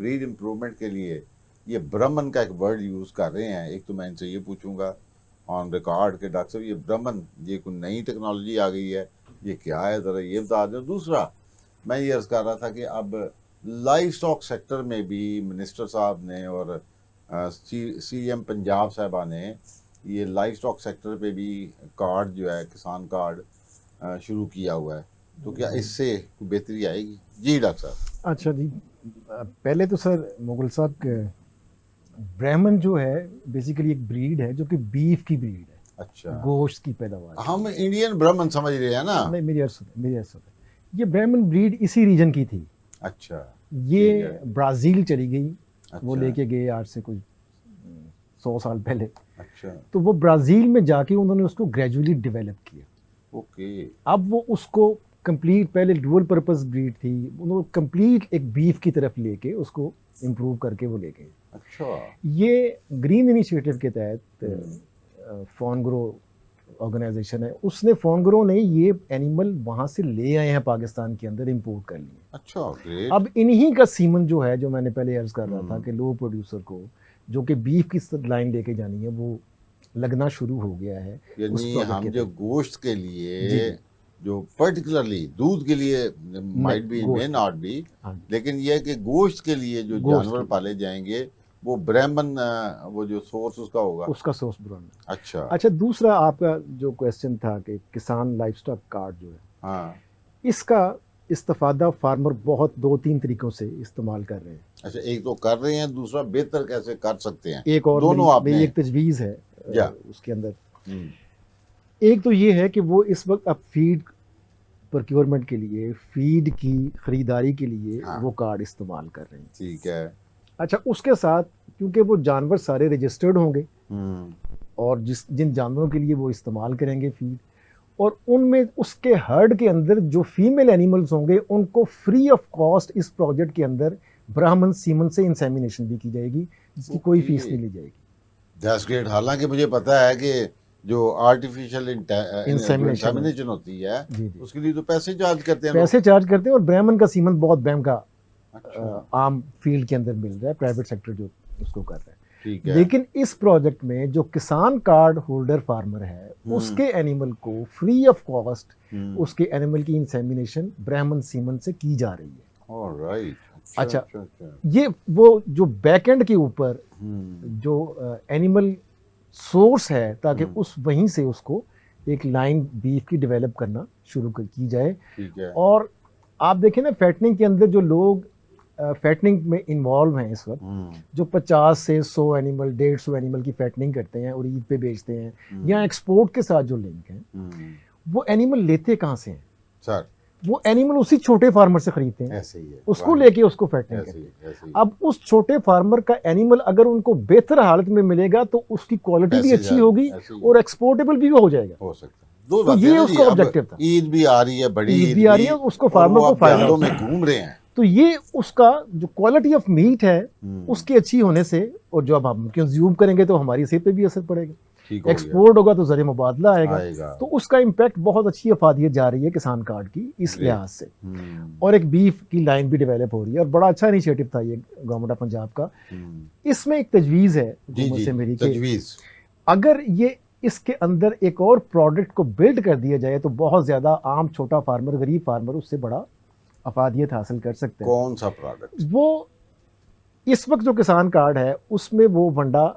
Breed improvement के लिए ये ब्राह्मण का एक वर्ड यूज़ कर रहे हैं, एक तो मैं इनसे ये पूछूंगा ऑन रिकॉर्ड के डॉक्टर साहब ये ब्राह्मण ये कोई नई टेक्नोलॉजी आ गई है, ये क्या है, ज़रा ये बता दें। दूसरा मैं ये अर्ज़ कर रहा था कि अब लाइव स्टॉक सेक्टर में भी मिनिस्टर साहब ने और CM पंजाब साहबा ने ये लाइव स्टॉक सेक्टर पे भी कार्ड जो है किसान कार्ड शुरू किया हुआ है, तो क्या इससे कोई बेहतरी आएगी? जी डॉक्टर साहब। अच्छा जी, पहले तो सर मुगल साहब के ब्राह्मण जो है बेसिकली एक ब्रीड है जो कि बीफ की ब्रीड है। अच्छा, गोश्त की पैदावार। हम इंडियन ब्राह्मण समझ रहे हैं ना? नहीं, मेरी अर्ज ये ब्राह्मण ब्रीड इसी रीजन की थी। अच्छा, ये ब्राज़ील चली गई। अच्छा, वो लेके गए आज से कुछ 100 साल पहले। अच्छा, तो वो ब्राज़ील में जाके उन्होंने उसको ग्रेजुअली डेवलप किया। ओके। अब वो उसको कंप्लीट, पहले डुअल पर्पस ब्रीड थी, उन्होंने कंप्लीट एक बीफ की तरफ लेके उसको इम्प्रूव करके वो ले गए। अच्छा, ये ग्रीन इनिशिएटिव के तहत फॉनग्रो ऑर्गेनाइजेशन है, उसने फॉनग्रो ने ये एनिमल वहाँ से ले आए हैं, पाकिस्तान के अंदर इंपोर्ट कर लिए। अच्छा, ग्रेट। अब इन्हीं का सीमन जो है, जो मैंने पहले अर्ज कर रहा था कि लो प्रोड्यूसर को जो कि बीफ की लाइन लेके जानी है, वो लगना शुरू हो गया है। यानी हम जो गोश्त के लिए जो पर्टिकुलरली दूध के लिए might be may not be, लेकिन यह है कि गोश्त के लिए जो जानवर पाले जाएंगे वो ब्राह्मण, वो जो सोर्स उसका होगा, उसका सोर्स ब्राह्मण। अच्छा, दूसरा आपका जो क्वेश्चन था कि किसान लाइवस्टॉक कार्ड जो है, हाँ, इसका इस्तेफादा फार्मर बहुत 2-3 तरीकों से इस्तेमाल कर रहे हैं। अच्छा, एक तो कर रहे हैं, दूसरा बेहतर कैसे कर सकते हैं, एक और दोनों आपने एक तजवीज़ है उसके अंदर। एक तो ये है कि वो इस वक्त अब फीड प्रोक्योरमेंट के लिए, फीड की खरीदारी के लिए वो कार्ड इस्तेमाल कर रहे हैं। ठीक है। अच्छा, उसके साथ क्योंकि वो जानवर सारे रजिस्टर्ड होंगे और जिन जानवरों के लिए वो इस्तेमाल करेंगे फीड, और उनमें उसके हर्ड के अंदर जो फीमेल एनिमल्स होंगे उनको फ्री ऑफ कॉस्ट इस प्रोजेक्ट के अंदर ब्राह्मण सीमन से इंसेमिनेशन भी की जाएगी, जिसकी कोई फीस नहीं ली जाएगी। That's great. हालांकि मुझे पता है कि जो आर्टिफिशियल इंसेमिनेशन होती है उसके लिए तो पैसे चार्ज करते हैं, और ब्राह्मण का सीमन बहुत महंगा आम फील्ड के अंदर मिल रहा है, प्राइवेट सेक्टर जो उसको कर रहा है। ठीक है। लेकिन इस प्रोजेक्ट में जो किसान कार्ड होल्डर फार्मर है उसके एनिमल को फ्री ऑफ कॉस्ट उसके एनिमल की इंसेमिनेशन ब्राह्मण सीमन से की जा रही है। ऑलराइट। अच्छा, ये वो जो बैक एंड के ऊपर जो एनिमल सोर्स है, ताकि उस वहीं से उसको एक लाइन बीफ की डेवलप करना शुरू की जाए। ठीक है। और आप देखें ना, फैटनिंग के अंदर जो लोग फैटनिंग में इन्वॉल्व हैं इस वक्त, जो 50 से 100 एनिमल, 150 एनिमल की फैटनिंग करते हैं और ईद पे बेचते हैं, या एक्सपोर्ट के साथ जो लिंक है, वो एनिमल लेते कहाँ से हैं सर? वो एनिमल उसी छोटे फार्मर से खरीदते हैं, ऐसे ही है, उसको लेके उसको फैटनिंग करते हैं। अब उस छोटे फार्मर का एनिमल अगर उनको बेहतर हालत में मिलेगा तो उसकी क्वालिटी भी अच्छी होगी और एक्सपोर्टेबल भी हो जाएगा, हो सकता है। तो ये उसका ऑब्जेक्टिव था। ईद भी आ रही है, बड़ी ईद भी आ रही है, उसको फार्मर को फायदा में घूम रहे हैं, तो ये उसका जो क्वालिटी ऑफ मीट है उसकी अच्छी होने से, और जब हम कंज्यूम करेंगे तो हमारी सेहत पे भी असर पड़ेगा, एक्सपोर्ट होगा तो ज़रिए मुबादला आएगा, तो उसका इम्पैक्ट बहुत अच्छी अफादियत जा रही है किसान कार्ड की इस लिहाज से। और एक बीफ की लाइन भी डेवलप हो रही है, और बड़ा अच्छा इनिशिएटिव था ये गवर्नमेंट ऑफ पंजाब का। इसमें एक तजवीज़ है से मेरी तजवीज़, अगर ये इसके अंदर एक और प्रोडक्ट को बिल्ड कर दिया जाए तो बहुत ज़्यादा आम छोटा फार्मर, गरीब फार्मर उससे बड़ा अफादियत हासिल कर सकते हैं। कौन सा प्रोडक्ट? वो इस वक्त जो किसान कार्ड है उसमें वो वंडा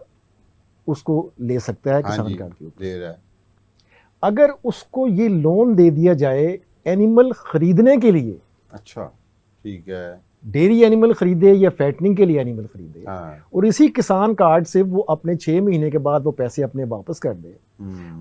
उसको ले सकता है, किसान कार्ड के ऊपर ले रहा है। अगर उसको ये लोन दे दिया जाए एनिमल खरीदने के लिए, अच्छा, ठीक है, डेयरी एनिमल खरीदे या फैटनिंग के लिए एनिमल खरीदे, और इसी किसान कार्ड से वो अपने 6 महीने के बाद वो पैसे अपने वापस कर दे,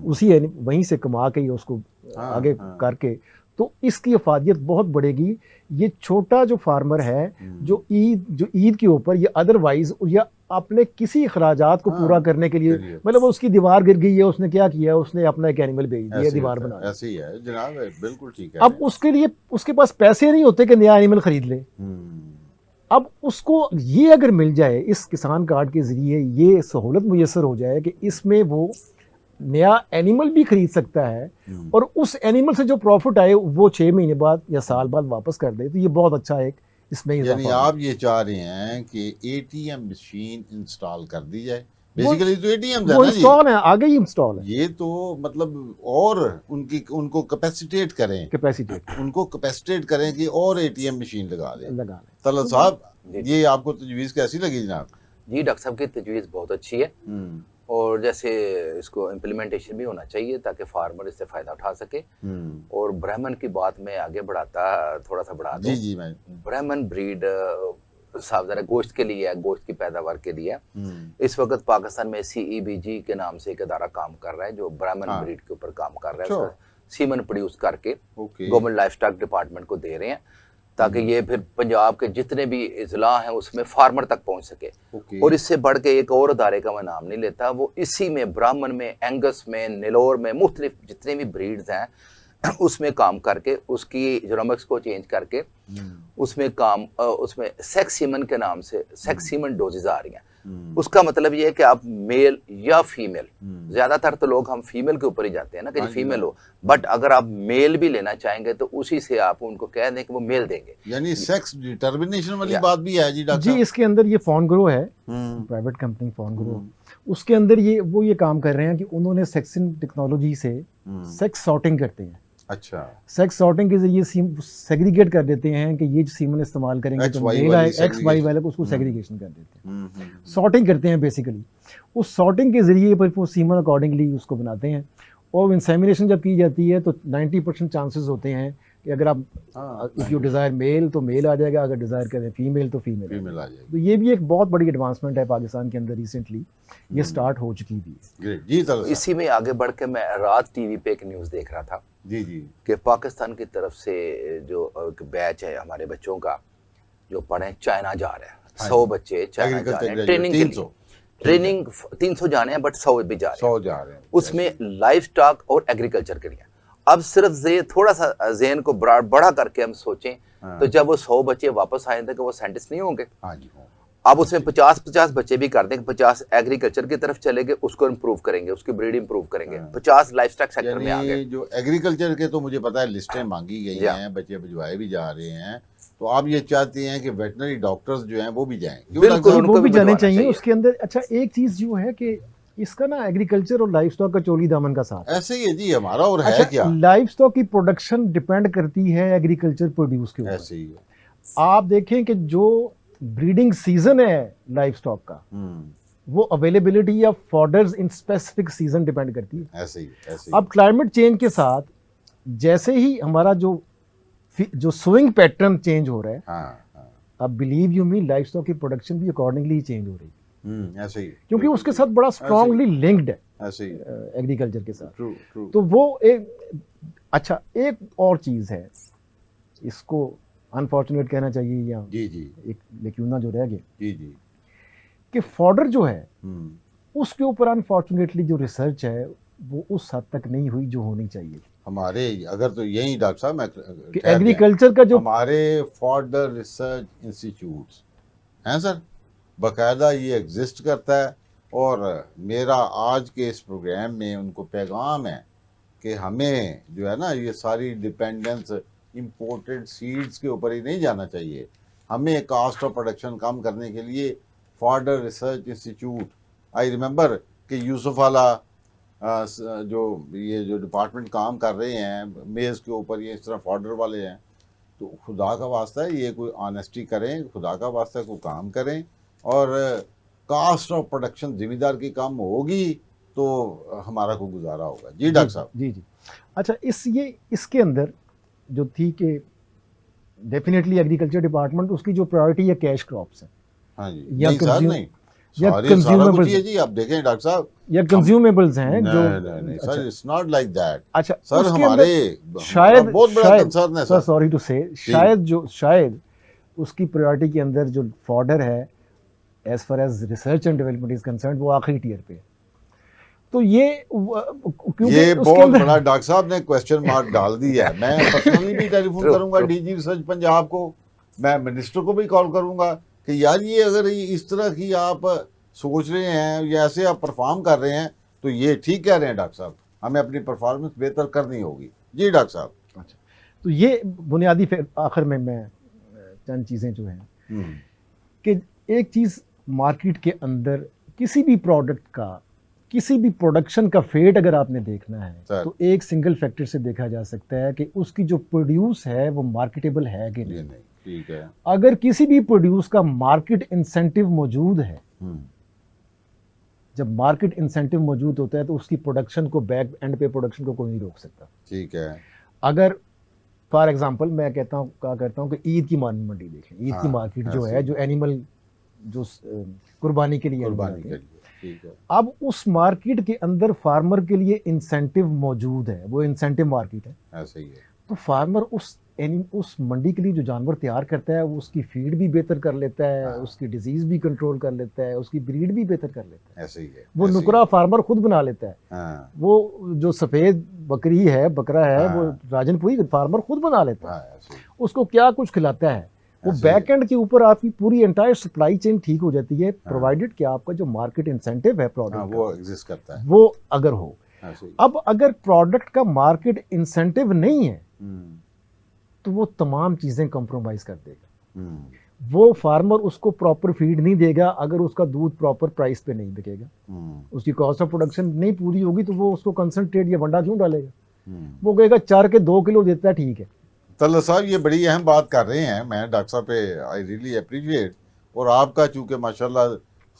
उसी वहीं से कमा के या उसको आगे करके, तो इसकी अफादियत बहुत बढ़ेगी। ये छोटा जो फार्मर है जो ईद के ऊपर या अदरवाइज या अपने किसी अखराजात को पूरा करने के लिए, मतलब उसकी दीवार गिर गई है, उसने क्या किया, उसने अपना एक एनिमल बेच दिया, दीवार बना, ऐसे ही है जनाब, बिल्कुल ठीक है। अब उसके लिए उसके पास पैसे नहीं होते कि नया एनिमल खरीद ले। अब उसको ये अगर मिल जाए, इस किसान कार्ड के जरिए ये सहूलत मुयसर हो जाए कि इसमें वो नया एनिमल भी खरीद सकता है और उस एनिमल से जो प्रॉफिट आए वो 6 महीने बाद या साल बाद वापस कर दे, तो ये बहुत अच्छा एक इसमें यानी आप ये चाह रहे हैं कि एटीएम मशीन इंस्टॉल कर दी जाए, बेसिकली तो एटीएम है वो ना जी, इंस्टॉल है, आगे ही इंस्टॉल है, ये तो मतलब और उनको कैपेसिटेट करें, उनको कैपेसिटेट करें कि और एटीएम मशीन लगा दें। तलत साहब, ये आपको तजवीज़ कैसी लगी जनाब? जी डॉक्टर साहब की तजवीज़ बहुत अच्छी है, और जैसे इसको इम्प्लीमेंटेशन भी होना चाहिए ताकि फार्मर इससे फ़ायदा उठा सके। और ब्राह्मण की बात में आगे बढ़ाता, थोड़ा सा बढ़ा दूं। जी मैं ब्राह्मण ब्रीड साफ ज़रा गोश्त के लिए है, गोश्त की पैदावार के लिए है। इस वक्त पाकिस्तान में CEBG के नाम से एक अदारा काम कर रहा है जो ब्राह्मण ब्रीड के ऊपर काम कर रहा है। सीमन प्रोड्यूस करके गवर्नमेंट लाइफ स्टॉक डिपार्टमेंट को दे रहे हैं ताकि ये फिर पंजाब के जितने भी इजला हैं उसमें फार्मर तक पहुंच सके। और इससे बढ़ के एक और अदारे का मैं नाम नहीं लेता, वो इसी में ब्राह्मण में, एंगस में, नेलोर में, मुख्तलिफ जितने भी ब्रीड्स हैं उसमें काम करके उसकी जेनोमिक्स को चेंज करके उसमें सेक्स सीमन के नाम से सेक्स सीमन डोजेज आ रही हैं। उसका मतलब ये है कि आप मेल या फीमेल, ज्यादातर तो लोग हम फीमेल के ऊपर ही जाते हैं ना कि फीमेल हो, बट अगर आप मेल भी लेना चाहेंगे तो उसी से आप उनको कह दें कि वो मेल देंगे। यानी सेक्स डिटर्मिनेशन वाली बात भी है जी डॉक्टर जी। इसके अंदर ये फॉर्नग्रो है, प्राइवेट कंपनी फॉर्नग्रो, उसके अंदर ये काम कर रहे हैं कि उन्होंने सेक्सिन टेक्नोलॉजी से सेक्स सॉर्टिंग करते हैं। अच्छा, सेक्स सॉर्टिंग के जरिए सेग्रीगेट कर देते हैं कि ये सीमन इस्तेमाल करेंगे तो मेल आए, एक्स वाई वाले को उसको सेग्रीगेशन कर देते हैं, सॉर्टिंग करते हैं बेसिकली। उस सॉर्टिंग के जरिए पर वो सीमन अकॉर्डिंगली उसको बनाते हैं। और इंसेमिनेशन जब की जाती है तो 90% चांसेस होते हैं कि अगर आप इफ़ यू डिज़ायर मेल तो मेल आ जाएगा, अगर डिज़ायर करें फीमेल तो फीमेल आ जाएगा। तो ये भी एक बहुत बड़ी एडवांसमेंट है पाकिस्तान के अंदर, रिसेंटली ये स्टार्ट हो चुकी भी जी। इसी में आगे बढ़ के मैं रात टीवी पे एक न्यूज़ देख रहा था जी कि पाकिस्तान की तरफ से जो एक बैच है हमारे बच्चों का जो पढ़े चाइना जा रहे हैं, 100 बच्चे चाइना जा रहे हैं ट्रेनिंग के लिए। ट्रेनिंग 300 जाने हैं बट 100 भी जा रहे हैं। उसमें लाइफ स्टॉक और एग्रीकल्चर के लिए। अब सिर्फ थोड़ा सा ज़हन को बड़ा करके हम सोचें तो जब वो 100 बच्चे वापस आए थे कि वो साइंटिस्ट नहीं होंगे। अब उसमें 50 बच्चे भी कर देंगे, 50 एग्रीकल्चर की तरफ चले गए, उसको इम्प्रूव करेंगे, उसकी ब्रीड इम्प्रूव करेंगे, 50 लाइफ स्टॉक सेक्टर में आ गए। जो एग्रीकल्चर के तो मुझे पता है लिस्टें मांगी गई हैं, बच्चे भिजवाए भी जा रहे हैं, तो आप ये चाहते हैं कि वेटनरी डॉक्टर्स जो हैं वो भी जाएं? बिल्कुल, उनको भी जाने चाहिए उसके अंदर। अच्छा, एक चीज जो है कि इसका ना एग्रीकल्चर और लाइफ स्टॉक का चोली दामन का साथ ऐसे ही है जी हमारा। और है क्या, लाइफ स्टॉक की प्रोडक्शन डिपेंड करती है एग्रीकल्चर प्रोड्यूस के ऊपर। ऐसे ही है। आप देखें कि जो ब्रीडिंग सीजन है लाइफ स्टॉक का, वो availability of fodders in specific season depend करती है। ऐसे ही। अब क्लाइमेट चेंज के साथ जैसे ही हमारा जो स्विंग पैटर्न चेंज हो रहा है, अब believe you me life stock की प्रोडक्शन भी अकॉर्डिंगली ही चेंज हो रही है। ऐसे ही, क्योंकि उसके साथ बड़ा स्ट्रांगली लिंक्ड है ऐसे ही एग्रीकल्चर के साथ। ट्रू। तो वो अच्छा एक और चीज है, इसको अनफॉर्चुनेट कहना चाहिए या एक लेक्यूना जो रह गया कि फॉडर जो है उसके ऊपर अनफॉर्चुनेटली जो रिसर्च है वो उस हद तक नहीं हुई जो होनी चाहिए हमारे। अगर तो यही डॉक्टर साहब मैं एग्रीकल्चर का जो हमारे फॉडर रिसर्च इंस्टीट्यूट्स हैं सर, बाकायदा ये एग्जिस्ट करता है। और मेरा आज के इस प्रोग्राम में उनको पैगाम है कि हमें जो है ना ये सारी डिपेंडेंस इंपोर्टेड सीड्स के ऊपर ही नहीं जाना चाहिए। हमें कास्ट ऑफ प्रोडक्शन कम करने के लिए fodder research institute, I remember कि यूसुफ वाला जो डिपार्टमेंट काम कर रहे हैं मेज़ के ऊपर, ये इस तरह फॉडर वाले हैं, तो खुदा का वास्ता है ये कोई ऑनेस्टी करें, खुदा का वास्ता कोई काम करें। और कास्ट ऑफ प्रोडक्शन जिम्मेदार की कम होगी तो हमारा को गुजारा होगा। जी डॉक्टर साहब। जी। अच्छा, इसके अंदर जो थी कि डेफिनेटली एग्रीकल्चर डिपार्टमेंट उसकी जो प्रायोरिटी है कैश क्रॉप्स है। हाँ जी, या कंज्यूमेबल्स जी, आप देखें डॉक्टर साहब, या कंज्यूमेबल्स हैं जो नहीं sir, it's not like that. अच्छा सर, हमारे शायद बहुत बड़ा कंसर्न है सर, सॉरी टू से, शायद उसकी प्रायोरिटी के अंदर जो फॉडर है as far as research and development is concern वो आखिरी टियर पे है। तो ये बहुत बड़ा डॉक्टर साहब ने क्वेश्चन मार्क डाल दिया है। मैं पर्सनली भी टेलीफोन करूंगा डीजी रिसर्च पंजाब को, मैं मिनिस्टर को भी कॉल करूंगा कि यार ये अगर इस तरह की आप सोच रहे हैं या ऐसे आप परफॉर्म कर रहे हैं तो ये ठीक कह रहे हैं डॉक्टर साहब, हमें अपनी परफॉर्मेंस बेहतर करनी होगी। जी डॉक्टर साहब। अच्छा, तो ये बुनियादी आखिर में मैं चंद चीज़ें जो हैं कि एक चीज़ मार्केट के अंदर किसी भी प्रोडक्ट का, किसी भी प्रोडक्शन का फेट अगर आपने देखना है तो एक सिंगल फैक्टर से देखा जा सकता है कि उसकी जो प्रोड्यूस है वो मार्केटेबल है कि नहीं। ठीक है। अगर किसी भी प्रोड्यूस का मार्केट इंसेंटिव मौजूद है, जब मार्केट इंसेंटिव मौजूद होता है तो उसकी प्रोडक्शन को, बैक एंड पे प्रोडक्शन को कोई नहीं रोक सकता। ठीक है। अगर फॉर एग्जांपल मैं कहता हूँ कि ईद की मंडी देखें, ईद की मार्केट जो है, जो एनिमल जो कुर्बानी के लिए, ठीक है। अब उस मार्केट के अंदर फार्मर के लिए इंसेंटिव मौजूद है, वो इंसेंटिव मार्केट है। ऐसे ही है। तो फार्मर उस मंडी के लिए जो जानवर तैयार करता है वो उसकी फीड भी बेहतर कर लेता है, उसकी डिजीज भी कंट्रोल कर लेता है, उसकी ब्रीड भी बेहतर कर लेता है। ऐसे ही है। वो नुकरा फार्मर खुद बना लेता है। वो जो सफेद बकरा है वो राजनपुरी फार्मर खुद बना लेता है। उसको क्या कुछ खिलाता है, वो बैक एंड के ऊपर आपकी पूरी एंटायर सप्लाई चेन ठीक हो जाती है, प्रोवाइडेड कि आपका जो मार्केट इंसेंटिव है प्रोडक्ट वो एग्जिस्ट करता है, वो अगर हो। अब अगर प्रोडक्ट का मार्केट इंसेंटिव नहीं है तो वो तमाम चीजें कंप्रोमाइज कर देगा। वो फार्मर उसको प्रॉपर फीड नहीं देगा अगर उसका दूध प्रॉपर प्राइस पे नहीं बिकेगा। उसकी कॉस्ट ऑफ प्रोडक्शन नहीं पूरी होगी तो वो उसको कंसंट्रेट या वंडा क्यों डालेगा। वो कहेगा 4 के 2 किलो देता है, ठीक है। तलत साहब ये बड़ी अहम बात कर रहे हैं, मैं डॉक्टर साहब पे आई रियली अप्रिशिएट। और आपका चूँकि माशाल्लाह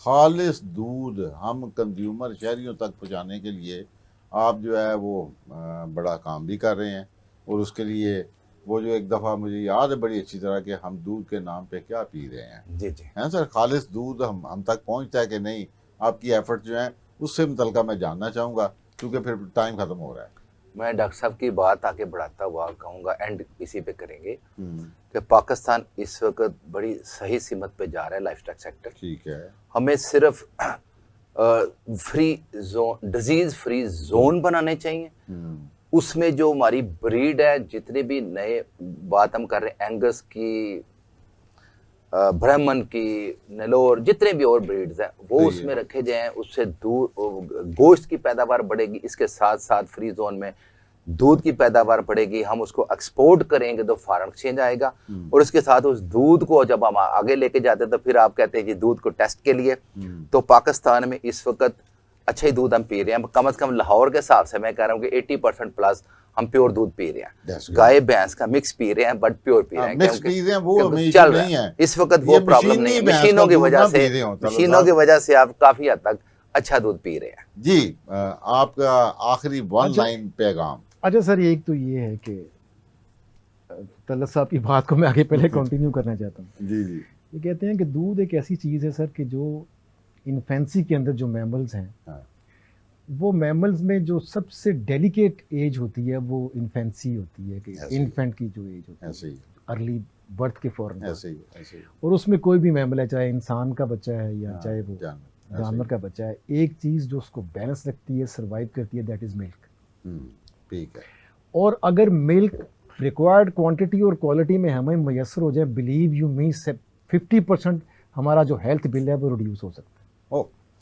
खालिस दूध हम कंज्यूमर शहरियों तक पहुँचाने के लिए आप जो है वो बड़ा काम भी कर रहे हैं। और उसके लिए वो जो एक दफ़ा मुझे याद है बड़ी अच्छी तरह कि हम दूध के नाम पे क्या पी रहे हैं। जी हैं सर, खालिस दूध हम तक पहुँचता है कि नहीं, आपकी एफर्ट जो है उससे मुतल्लिका मैं जानना चाहूँगा, क्योंकि फिर टाइम ख़त्म हो रहा है। मैं डॉक्टर साहब की बात आगे बढ़ाता हुआ कहूँगा, एंड इसी पे करेंगे कि पाकिस्तान इस वक्त बड़ी सही सीमत पे जा रहा है लाइफस्टाइल सेक्टर। ठीक है। हमें सिर्फ free zone, disease free zone बनाने चाहिए। उसमें जो हमारी ब्रीड है, जितने भी नए बात हम कर रहे हैं, एंगस की, ब्राह्मण की, नेलोर, जितने भी और ब्रीड्स हैं वो उसमें रखे जाएं। उससे दूध, गोश्त की पैदावार बढ़ेगी, इसके साथ साथ फ्री जोन में दूध की पैदावार बढ़ेगी। हम उसको एक्सपोर्ट करेंगे तो फॉरेन एक्सचेंज आएगा। और इसके साथ उस दूध को जब हम आगे लेके जाते हैं तो फिर आप कहते हैं कि दूध को टेस्ट के लिए। तो पाकिस्तान में इस वक्त अच्छा ही दूध हम पी रहे हैं। कम से कम लाहौर के हिसाब से मैं कह रहा हूँ कि 80% प्लस हम प्योर दूध पी रहे हैं। गाय भैंस का मिक्स पी रहे हैं, बट प्योर पी रहे हैं। मिक्स पी रहे हैं, वो चल रहा है इस वक्त, वो प्रॉब्लम नहीं है। मशीनों की वजह से आप काफी हद तक अच्छा दूध पी रहे हैं। जी, आपका आखिरी वन लाइन पैगाम। अच्छा सर, एक तो ये है कि तलत साहब की बात को मैं आगे पहले कंटिन्यू करना चाहता हूँ। जी जी। ये कहते हैं कि दूध एक ऐसी चीज़ है सर कि जो इन्फेंसी के अंदर जो मैमल्स हैं, वो मैमल्स में जो सबसे डेलिकेट एज होती है वो इन्फेंसी होती है, कि इन्फेंट की जो एज होती है, अर्ली बर्थ के फौरन। और उसमें कोई भी मैमल है, चाहे इंसान का बच्चा है या चाहे वो जानवर का बच्चा है, एक चीज़ जो उसको बैलेंस रखती है, सर्वाइव करती है, दैट इज़ मिल्क। ठीक है। और अगर मिल्क रिक्वायर्ड क्वांटिटी और क्वालिटी में हमें मैसर हो जाए, बिलीव यू मी, 50% हमारा जो हेल्थ बिल है वो रिड्यूस हो सकता है।